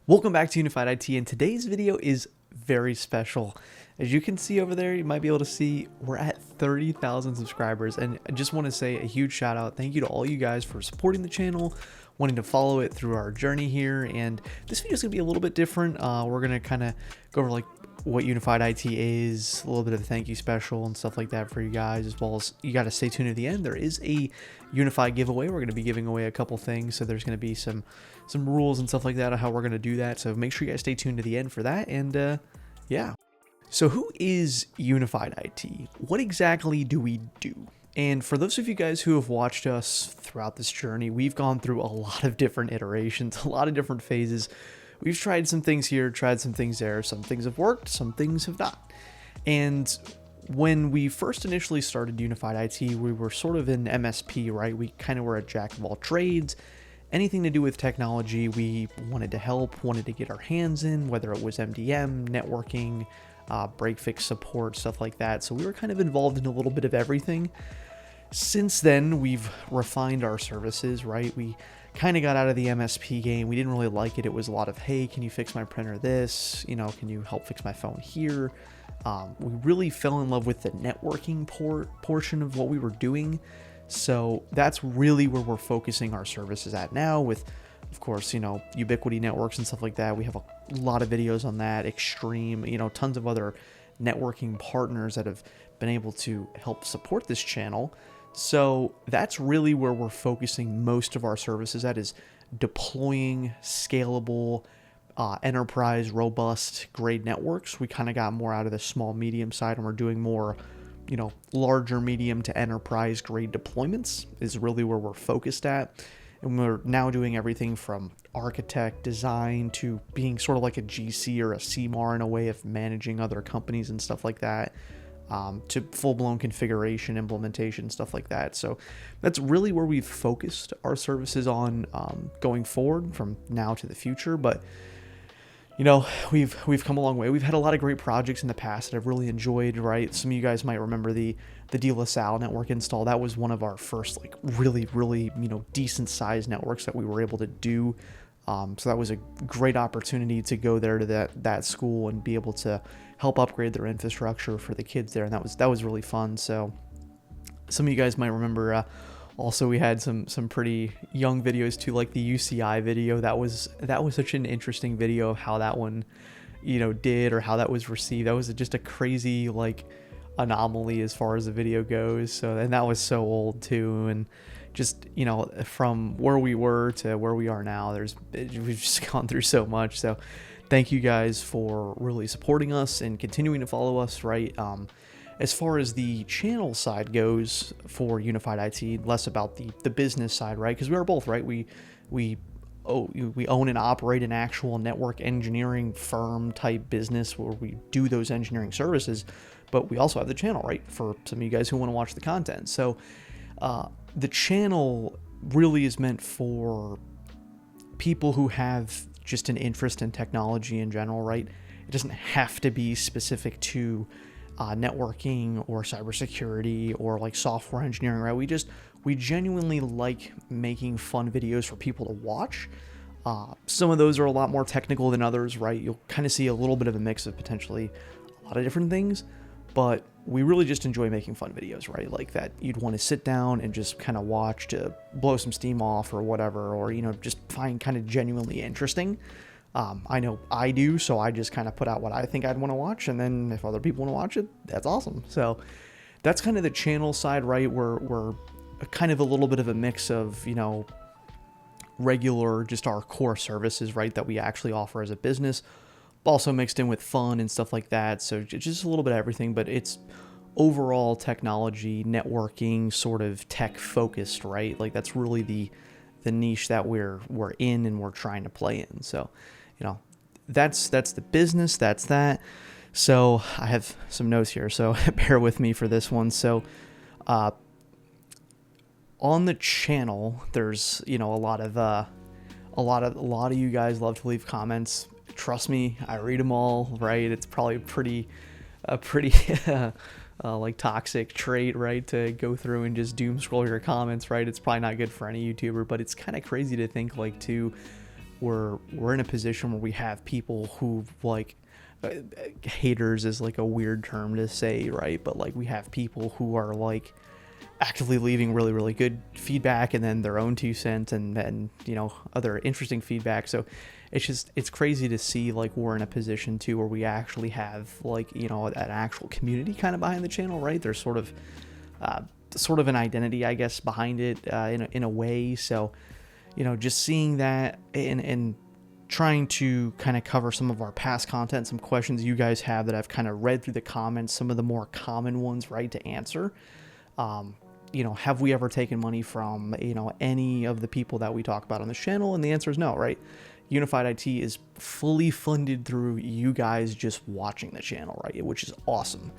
Welcome back to Unified IT, and today's video is very special. As you can see over there, you might be able to see we're at 30,000 subscribers, and I just want to say a huge shout out. Thank you to all you guys for supporting the channel, wanting to follow it through our journey here. And this video is going to be a little bit different. We're going to kind of go over like what Unified IT is, a little bit of a thank you special and stuff like that for you guys, as well as you got to stay tuned to the end. There is a Unified giveaway. We're going to be giving away a couple things, so there's going to be some rules and stuff like that on how we're going to do that. So make sure you guys stay tuned to the end for that. And yeah. So who is Unified IT? What exactly do we do? And for those of you guys who have watched us throughout this journey, we've gone through a lot of different iterations, a lot of different phases. We've tried some things here, tried some things there. Some things have worked, some things have not. And when we first initially started Unified IT, we were sort of in MSP, right? We kind of were a jack of all trades. Anything to do with technology, we wanted to help, wanted to get our hands in, whether it was MDM, networking, break fix support, stuff like that. So we were kind of involved in a little bit of everything. Since then, we've refined our services, right? We kind of got out of the MSP game. We didn't really like it. It was a lot of, hey, can you fix my printer this? You know, can you help fix my phone here? We really fell in love with the networking portion of what we were doing. So that's really where we're focusing our services at now with, of course, you know, Ubiquity networks and stuff like that. We have a lot of videos on that, Extreme, you know, tons of other networking partners that have been able to help support this channel. So that's really where we're focusing most of our services at, is deploying scalable, enterprise, robust grade networks. We kind of got more out of the small, medium side, and we're doing more, you know, larger, medium to enterprise grade deployments is really where we're focused at. And we're now doing everything from architect design to being sort of like a GC or a CMAR in a way of managing other companies and stuff like that, to full-blown configuration, implementation, stuff like that. So that's really where we've focused our services on, going forward from now to the future. But you know, we've come a long way. We've had a lot of great projects in the past that I've really enjoyed, right? Some of you guys might remember the De La Salle network install. That was one of our first, like, really, you know, decent sized networks that we were able to do. So that was a great opportunity to go there to that school and be able to help upgrade their infrastructure for the kids there. And that was really fun. So some of you guys might remember, also, we had some pretty young videos too, like the UCI video. That was such an interesting video of how that one, you know, did, or how that was received. That was just a crazy, like, anomaly as far as the video goes. So, and that was so old too, and just, you know, from where we were to where we are now, we've just gone through so much. So thank you guys for really supporting us and continuing to follow us, right? As far as the channel side goes for Unified IT, less about the business side, right? Because we are both, right? We own and operate an actual network engineering firm type business where we do those engineering services, but we also have the channel, right? For some of you guys who want to watch the content. So the channel really is meant for people who have just an interest in technology in general, right? It doesn't have to be specific to networking or cybersecurity or like software engineering, right? We genuinely like making fun videos for people to watch. Some of those are a lot more technical than others, right? You'll kind of see a little bit of a mix of potentially a lot of different things, but we really just enjoy making fun videos, right? Like that you'd want to sit down and just kind of watch to blow some steam off or whatever, or, you know, just find kind of genuinely interesting. I know I do, so I just kind of put out what I think I'd want to watch, and then if other people want to watch it, that's awesome. So that's kind of the channel side, right? We're kind of a little bit of a mix of, you know, regular, just our core services, right, that we actually offer as a business, also mixed in with fun and stuff like that. So just a little bit of everything, but it's overall technology, networking, sort of tech focused, right? Like that's really the niche that we're in and we're trying to play in. So, you know, that's the business, that's that. So I have some notes here, so bear with me for this one. So on the channel, there's, you know, a lot of you guys love to leave comments. Trust me, I read them all, right? It's probably a pretty like toxic trait, right, to go through and just doom scroll your comments, right? It's probably not good for any YouTuber, but it's kind of crazy to think, like, we're in a position where we have people who like, haters is like a weird term to say, right? But like we have people who are like actively leaving really good feedback, and then their own 2 cents, and then, you know, other interesting feedback. So it's crazy to see like we're in a position too where we actually have like, you know, an actual community kind of behind the channel, right? There's sort of an identity, I guess, behind it, in a way. So, you know, just seeing that and trying to kind of cover some of our past content, some questions you guys have that I've kind of read through the comments, some of the more common ones, right, to answer. You know, have we ever taken money from, you know, any of the people that we talk about on this channel? And the answer is no, right? Unified IT is fully funded through you guys just watching the channel, right? Which is awesome.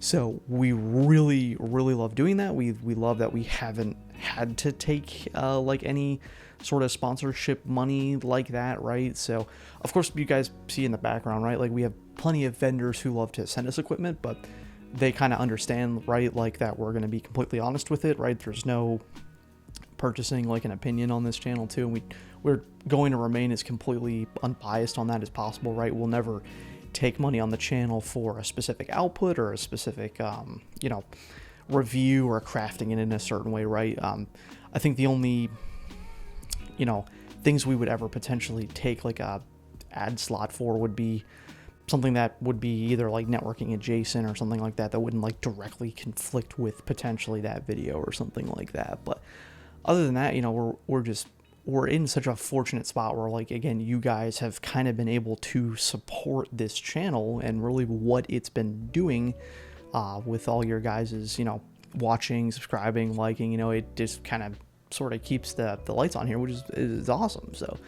So we really love doing that. We love that we haven't had to take like any sort of sponsorship money like that, right? So of course you guys see in the background, right? Like we have plenty of vendors who love to send us equipment, but they kind of understand, right? Like that we're going to be completely honest with it, right? There's no purchasing like an opinion on this channel too. And we're going to remain as completely unbiased on that as possible, right? We'll never take money on the channel for a specific output or a specific, you know, review or crafting it in a certain way, right? I think the only, you know, things we would ever potentially take like a ad slot for would be something that would be either like networking adjacent or something like that wouldn't like directly conflict with potentially that video or something like that. But other than that, you know, we're in such a fortunate spot where, like, again, you guys have kind of been able to support this channel and really what it's been doing with all your guys's, you know, watching, subscribing, liking. You know, it just kind of sort of keeps the lights on here, which is awesome. So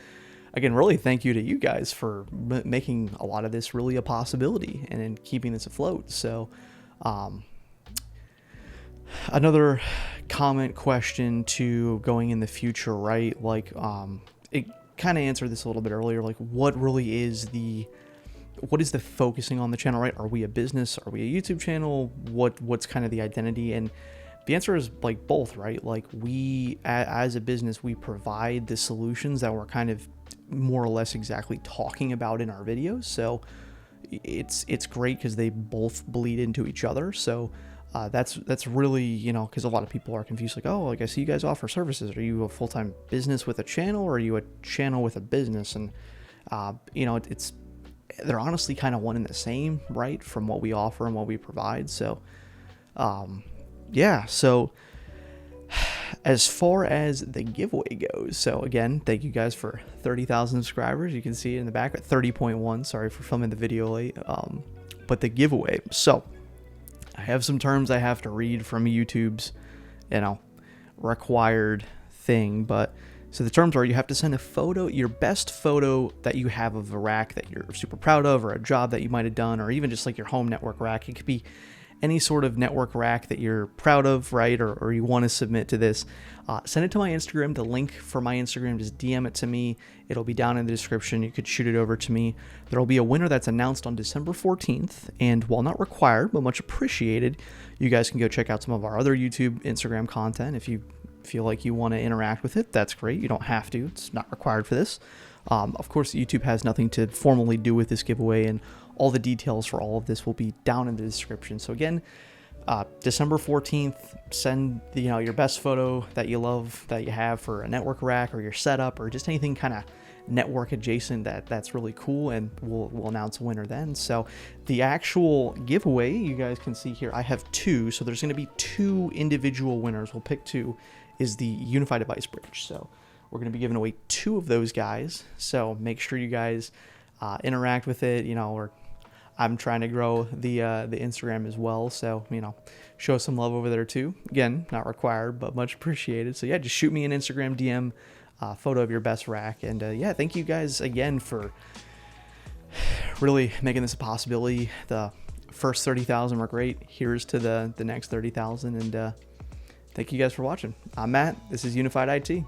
again, really thank you to you guys for making a lot of this really a possibility and in keeping this afloat. So another comment question to going in the future, right? Like it kind of answered this a little bit earlier, like what is the focusing on the channel, right? Are we a business? Are we a YouTube channel? What's kind of the identity? And the answer is like both, right? Like we, as a business, we provide the solutions that we're kind of more or less exactly talking about in our videos. So it's great because they both bleed into each other. So that's really, you know, because a lot of people are confused, like, oh, like I see you guys offer services. Are you a full-time business with a channel, or are you a channel with a business? And you know, they're honestly kind of one and the same, right? From what we offer and what we provide. So yeah, so as far as the giveaway goes, so again, thank you guys for 30,000 subscribers. You can see it in the back at 30.1. Sorry for filming the video late. But the giveaway, so I have some terms I have to read from YouTube's, you know, required thing. But so the terms are, you have to send a photo, your best photo that you have of a rack that you're super proud of, or a job that you might have done, or even just like your home network rack. It could be any sort of network rack that you're proud of, right? Or you want to submit to this. Send it to my Instagram. The link for my Instagram, just DM it to me. It'll be down in the description. You could shoot it over to me. There'll be a winner that's announced on December 14th. And while not required, but much appreciated, you guys can go check out some of our other YouTube, Instagram content. If you feel like you want to interact with it, that's great. You don't have to. It's not required for this. Of course, YouTube has nothing to formally do with this giveaway, and all the details for all of this will be down in the description. So again, December 14th, send your best photo that you love, that you have for a network rack or your setup, or just anything kind of network adjacent that's really cool, and we'll announce a winner then. So the actual giveaway, you guys can see here, I have two, so there's going to be two individual winners. We'll pick two. Is the Unifi device bridge. So we're going to be giving away two of those guys. So make sure you guys interact with it. Or I'm trying to grow the Instagram as well. So, show some love over there too. Again, not required, but much appreciated. So yeah, just shoot me an Instagram DM photo of your best rack. And yeah, thank you guys again for really making this a possibility. The first 30,000 were great. Here's to the next 30,000. And thank you guys for watching. I'm Matt. This is Unified IT.